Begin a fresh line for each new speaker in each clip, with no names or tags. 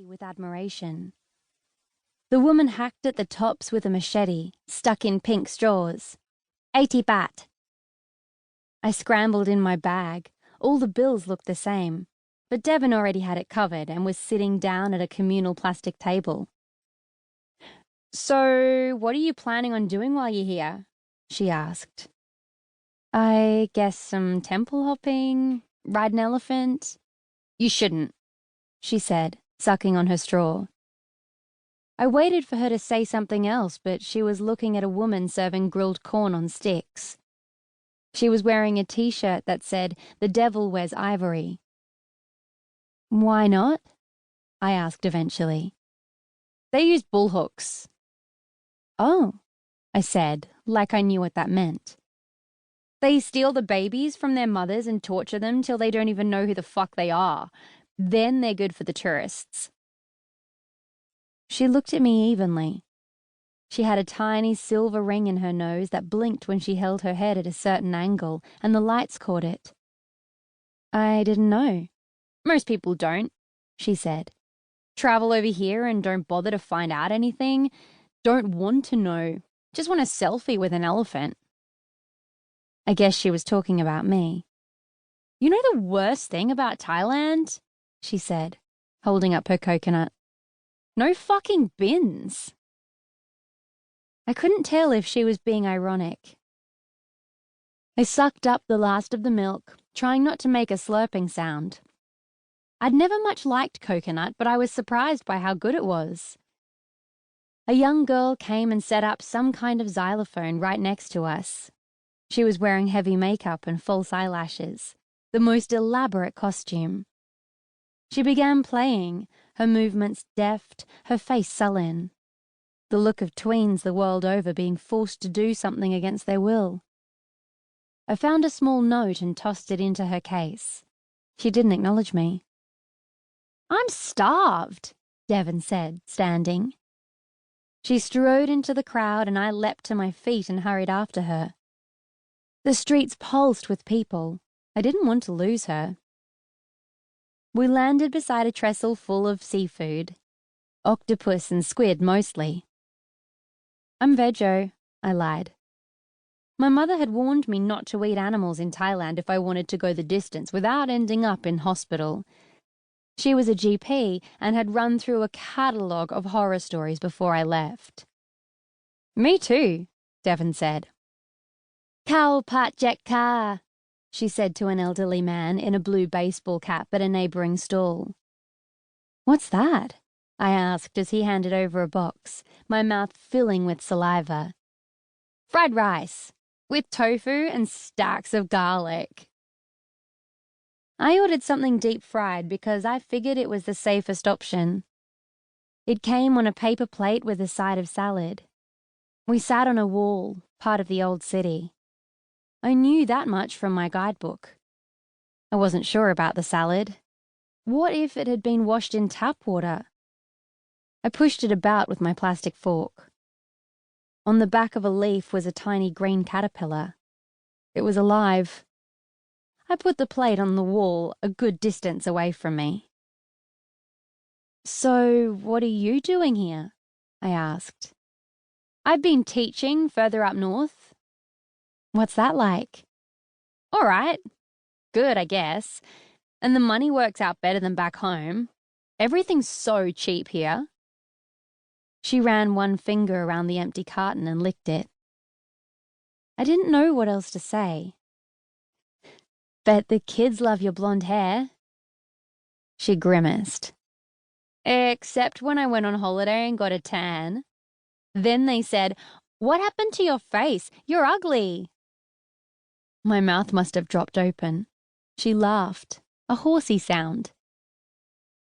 with admiration. The woman hacked at the tops with a machete, stuck in pink straws. 80 baht. I scrambled in my bag. All the bills looked the same, but Deven already had it covered and was sitting down at a communal plastic table. "So, what are you planning on doing while you're here?" she asked. "I guess some temple hopping, ride an elephant." "You shouldn't," she said, sucking on her straw. I waited for her to say something else, but she was looking at a woman serving grilled corn on sticks. She was wearing a t-shirt that said, "The devil wears ivory." "Why not?" I asked eventually. "They use bullhooks." "Oh," I said, like I knew what that meant. "They steal the babies from their mothers and torture them till they don't even know who the fuck they are. Then they're good for the tourists." She looked at me evenly. She had a tiny silver ring in her nose that blinked when she held her head at a certain angle, and the lights caught it. "I didn't know." "Most people don't," she said. "Travel over here and don't bother to find out anything. Don't want to know. Just want a selfie with an elephant." I guess she was talking about me. "You know the worst thing about Thailand?" she said, holding up her coconut. "No fucking bins." I couldn't tell if she was being ironic. I sucked up the last of the milk, trying not to make a slurping sound. I'd never much liked coconut, but I was surprised by how good it was. A young girl came and set up some kind of xylophone right next to us. She was wearing heavy makeup and false eyelashes, the most elaborate costume. She began playing, her movements deft, her face sullen. The look of tweens the world over being forced to do something against their will. I found a small note and tossed it into her case. She didn't acknowledge me. "I'm starved," Deven said, standing. She strode into the crowd and I leapt to my feet and hurried after her. The streets pulsed with people. I didn't want to lose her. We landed beside a trestle full of seafood. Octopus and squid mostly. "I'm veggie," I lied. My mother had warned me not to eat animals in Thailand if I wanted to go the distance without ending up in hospital. She was a GP and had run through a catalogue of horror stories before I left. "Me too," Deven said. "Cow pat jet car," she said to an elderly man in a blue baseball cap at a neighboring stall. "What's that?" I asked as he handed over a box, my mouth filling with saliva. "Fried rice, with tofu and stacks of garlic." I ordered something deep fried because I figured it was the safest option. It came on a paper plate with a side of salad. We sat on a wall, part of the old city. I knew that much from my guidebook. I wasn't sure about the salad. What if it had been washed in tap water? I pushed it about with my plastic fork. On the back of a leaf was a tiny green caterpillar. It was alive. I put the plate on the wall a good distance away from me. "So, what are you doing here?" I asked. "I've been teaching further up north." "What's that like?" "All right. Good, I guess. And the money works out better than back home. Everything's so cheap here." She ran one finger around the empty carton and licked it. I didn't know what else to say. "Bet the kids love your blonde hair." She grimaced. "Except when I went on holiday and got a tan. Then they said, 'What happened to your face? You're ugly.'" My mouth must have dropped open. She laughed, a horsey sound.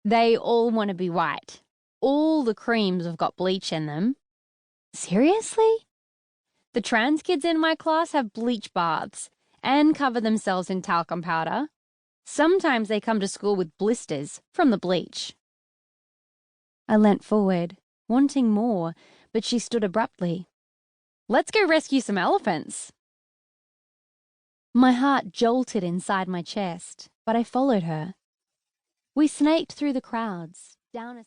"They all want to be white. All the creams have got bleach in them." "Seriously?" "The trans kids in my class have bleach baths and cover themselves in talcum powder. Sometimes they come to school with blisters from the bleach." I leant forward, wanting more, but she stood abruptly. "Let's go rescue some elephants." My heart jolted inside my chest, but I followed her. We snaked through the crowds, down a